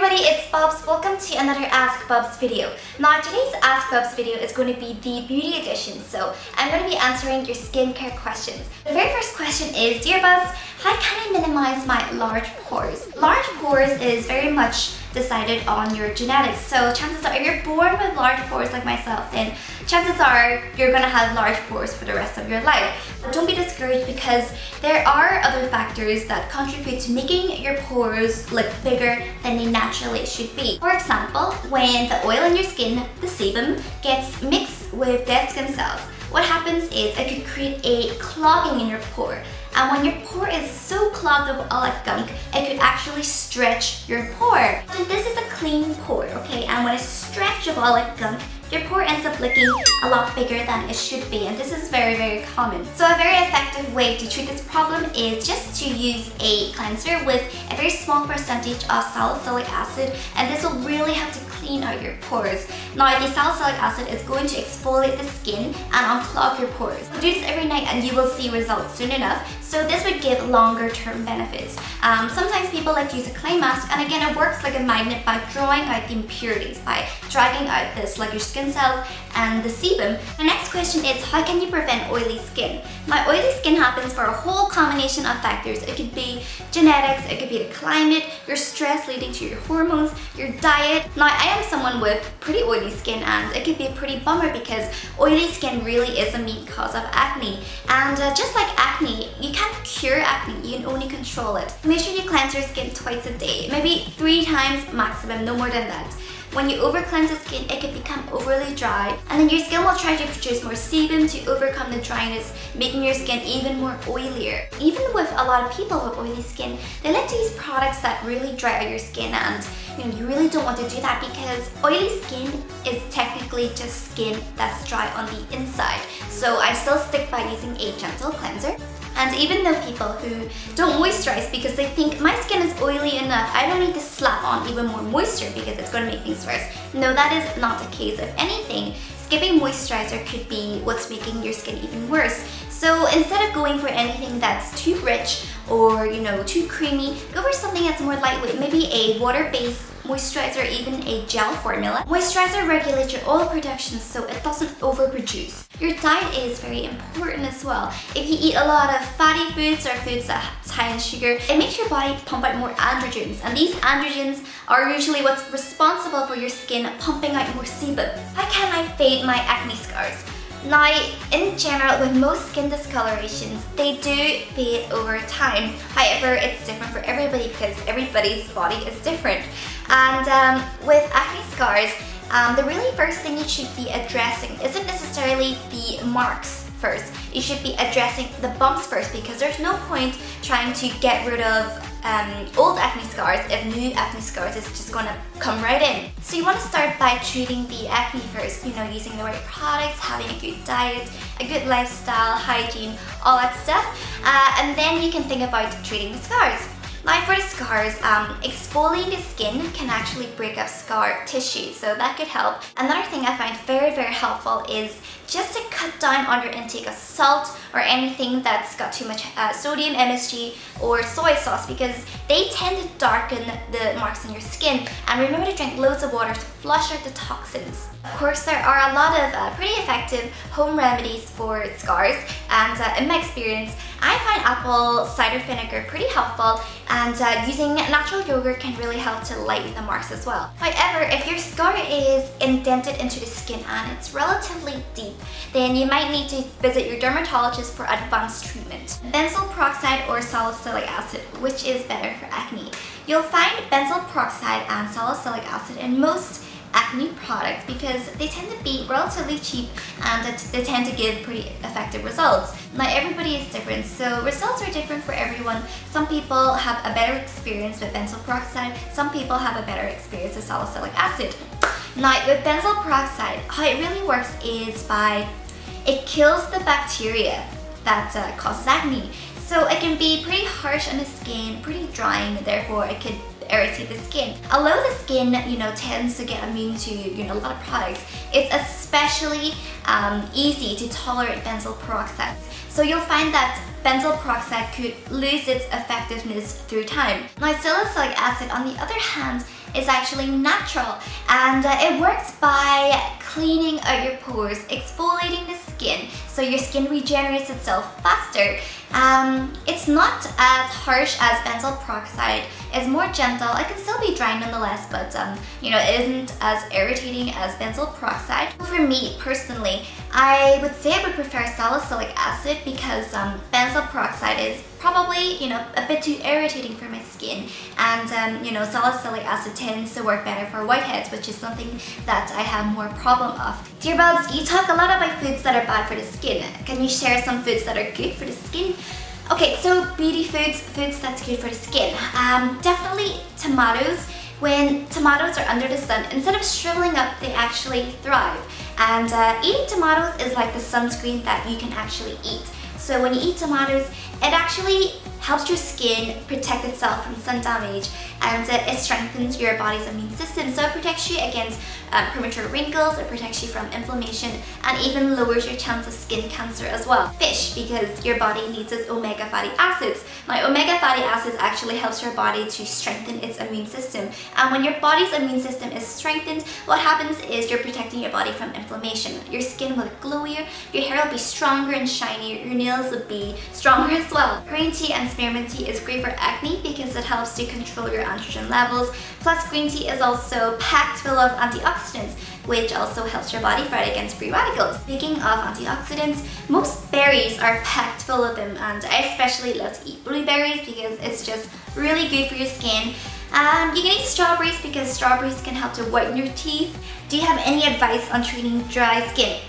everybody, it's Bubz. Welcome to another Ask Bubz video. Now today's Ask Bubz video is going to be the beauty edition, so I'm going to be answering your skincare questions. The very first question is, Dear Bubz, how can I minimize my large pores? Large pores is very much decided on your genetics, so chances are if you're born with large pores like myself, then chances are you're gonna have large pores for the rest of your life. But don't be discouraged because there are other factors that contribute to making your pores look bigger than they naturally should be. For example, when the oil in your skin, the sebum, gets mixed with dead skin cells, what happens is it could create a clogging in your pore. And when your pore is so clogged with all that gunk, it could actually stretch your pore. And this is a clean pore, okay? And when it's stretched with all that gunk, your pore ends up looking a lot bigger than it should be, and this is very, very common. So a very effective way to treat this problem is just to use a cleanser with a very small percentage of salicylic acid, and this will really help to clean out your pores. Now the salicylic acid is going to exfoliate the skin and unclog your pores. So do this every night and you will see results soon enough. So this would give longer term benefits. Sometimes people like to use a clay mask, and again it works like a magnet by drawing out the impurities, by dragging out the sluggish skin cells and the sebum. The next question is, how can you prevent oily skin? Now oily skin happens for a whole combination of factors. It could be genetics, it could be the climate, your stress leading to your hormones, your diet. Now I am someone with pretty oily skin, and it could be a pretty bummer because oily skin really is a main cause of acne. And just like acne, you can't cure acne, you can only control it. Make sure you cleanse your skin twice a day, maybe 3 times maximum, no more than that. When you over cleanse the skin, it can become overly dry, and then your skin will try to produce more sebum to overcome the dryness, making your skin even more oilier. Even with a lot of people with oily skin, they like to use products that really dry out your skin, and you really don't want to do that because oily skin is technically just skin that's dry on the inside. So I still stick by using a gentle cleanser. And even though people who don't moisturize because they think my skin is oily enough, I don't need to slap on even more moisture because it's going to make things worse. No, that is not the case. If anything, skipping moisturizer could be what's making your skin even worse. So instead of going for anything that's too rich or too creamy, go for something that's more lightweight, maybe a water-based moisturizer, even a gel formula. Moisturizer regulates your oil production so it doesn't overproduce. Your diet is very important as well. If you eat a lot of fatty foods or foods that's high in sugar, it makes your body pump out more androgens, and these androgens are usually what's responsible for your skin pumping out more sebum. How can I fade my acne scars? Now, in general, with most skin discolorations, they do fade over time. However, it's different for everybody because everybody's body is different. And with acne scars, the really first thing you should be addressing isn't necessarily the marks first. You should be addressing the bumps first, because there's no point trying to get rid of old acne scars if new acne scars is just gonna come right in. So you want to start by treating the acne first, using the right products, having a good diet, a good lifestyle, hygiene, all that stuff, and then you can think about treating the scars. Now for the scars, exfoliating the skin can actually break up scar tissue, so that could help. Another thing I find very, very helpful is just to cut down on your intake of salt or anything that's got too much sodium, MSG, or soy sauce, because they tend to darken the marks on your skin. And remember to drink loads of water to flush out the toxins. Of course, there are a lot of pretty effective home remedies for scars, and in my experience, I find apple cider vinegar pretty helpful, and using natural yogurt can really help to lighten the marks as well. However, if your scar is indented into the skin and it's relatively deep, then you might need to visit your dermatologist for advanced treatment. Benzoyl peroxide or salicylic acid, which is better for acne? You'll find benzoyl peroxide and salicylic acid in most acne products because they tend to be relatively cheap and they tend to give pretty effective results. Now everybody is different, so results are different for everyone. Some people have a better experience with benzoyl peroxide, some people have a better experience with salicylic acid. Now with benzoyl peroxide, how it really works is it kills the bacteria that causes acne. So it can be pretty harsh on the skin, pretty drying, therefore it could irritate the skin. Although the skin, tends to get immune to, a lot of products, it's especially easy to tolerate benzoyl peroxide. So you'll find that benzoyl peroxide could lose its effectiveness through time. Now, salicylic acid, on the other hand, is actually natural, and it works by cleaning out your pores, exfoliating the skin, so your skin regenerates itself faster. It's not as harsh as benzoyl peroxide. It's more gentle. It can still be dry nonetheless, but you know, it isn't as irritating as benzoyl peroxide. For me personally, I would say I would prefer salicylic acid because benzoyl peroxide is probably, you know, a bit too irritating for my skin, and you know, salicylic acid tends to work better for whiteheads, which is something that I have more problem of. Dear Bubz, you talk a lot about foods that are bad for the skin. Can you share some foods that are good for the skin? Okay, so beauty foods, foods that's good for the skin. Definitely tomatoes. When tomatoes are under the sun, instead of shriveling up, they actually thrive. And eating tomatoes is like the sunscreen that you can actually eat. So when you eat tomatoes, it actually helps your skin protect itself from sun damage, and it strengthens your body's immune system. So it protects you against premature wrinkles, it protects you from inflammation, and even lowers your chance of skin cancer as well. Fish, because your body needs its omega fatty acids. Now, omega fatty acids actually helps your body to strengthen its immune system. And when your body's immune system is strengthened, what happens is you're protecting your body from inflammation. Your skin will look glowier, your hair will be stronger and shinier, your nails will be stronger as well. Green tea and spearmint tea is great for acne because it helps to control your androgen levels. Plus, green tea is also packed full of antioxidants, which also helps your body fight against free radicals. Speaking of antioxidants, most berries are packed full of them, and I especially love to eat blueberries because it's just really good for your skin. You can eat strawberries because strawberries can help to whiten your teeth. Do you have any advice on treating dry skin?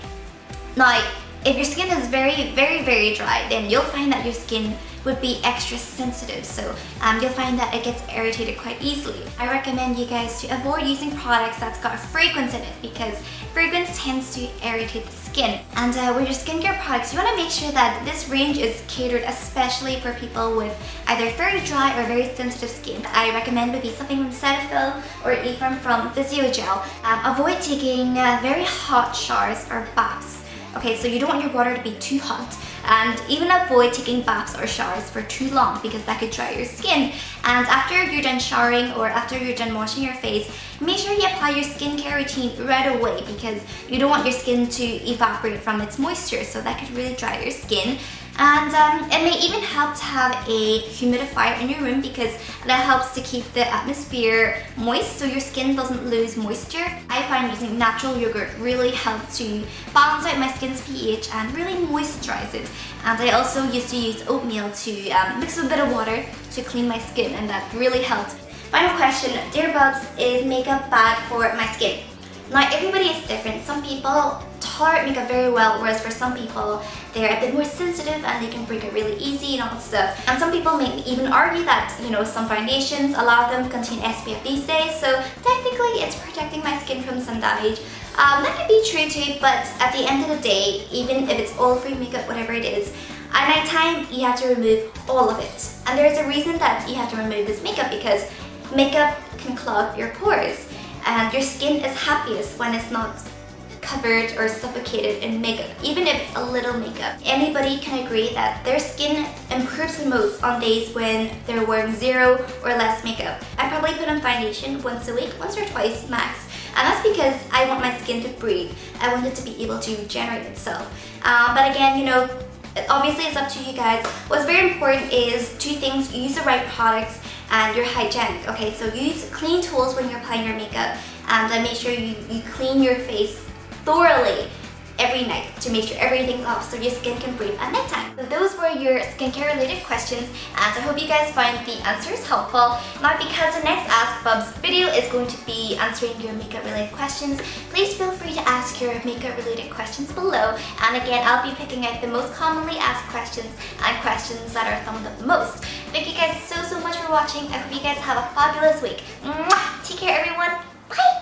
Now, if your skin is very dry, then you'll find that your skin would be extra sensitive, so you'll find that it gets irritated quite easily. I recommend you guys to avoid using products that's got fragrance in it because fragrance tends to irritate the skin. And with your skincare products, you want to make sure that this range is catered especially for people with either very dry or very sensitive skin. I recommend maybe something from Cetaphil or even from Physiogel. Avoid taking very hot showers or baths. Okay, so you don't want your water to be too hot, and even avoid taking baths or showers for too long because that could dry your skin. And after you're done showering or after you're done washing your face, make sure you apply your skincare routine right away because you don't want your skin to evaporate from its moisture, so that could really dry your skin. And it may even help to have a humidifier in your room because that helps to keep the atmosphere moist so your skin doesn't lose moisture. I find using natural yogurt really helps to balance out my skin's pH and really moisturize it. And I also used to use oatmeal to mix with a bit of water to clean my skin, and that really helped. Final question, Dear Bubz, is makeup bad for my skin? Now, everybody is different. Some people tolerate makeup very well, whereas for some people, they're a bit more sensitive and they can break it really easy and all that stuff. And some people may even argue that, you know, some foundations, a lot of them contain SPF these days, so technically it's protecting my skin from sun damage. That could be true too, but at the end of the day, even if it's oil-free makeup, whatever it is, at night time, you have to remove all of it. And there's a reason that you have to remove this makeup because makeup can clog your pores. And your skin is happiest when it's not covered or suffocated in makeup, even if it's a little makeup. Anybody can agree that their skin improves the most on days when they're wearing 0 or less makeup. I probably put on foundation once a week, once or twice max, and that's because I want my skin to breathe. I want it to be able to regenerate itself. But again, you know, obviously it's up to you guys. What's very important is two things: use the right products and you're hygienic. Okay, so use clean tools when you're applying your makeup, and make sure you clean your face thoroughly every night to make sure everything's off so your skin can breathe at nighttime. So those were your skincare related questions, and I hope you guys find the answers helpful. Now, because the next Ask Bubz video is going to be answering your makeup related questions, please feel free to ask your makeup related questions below, and again, I'll be picking out the most commonly asked questions and questions that are thumbed up the most. Thank you guys so much for watching. I hope you guys have a fabulous week. Mwah! Take care everyone. Bye!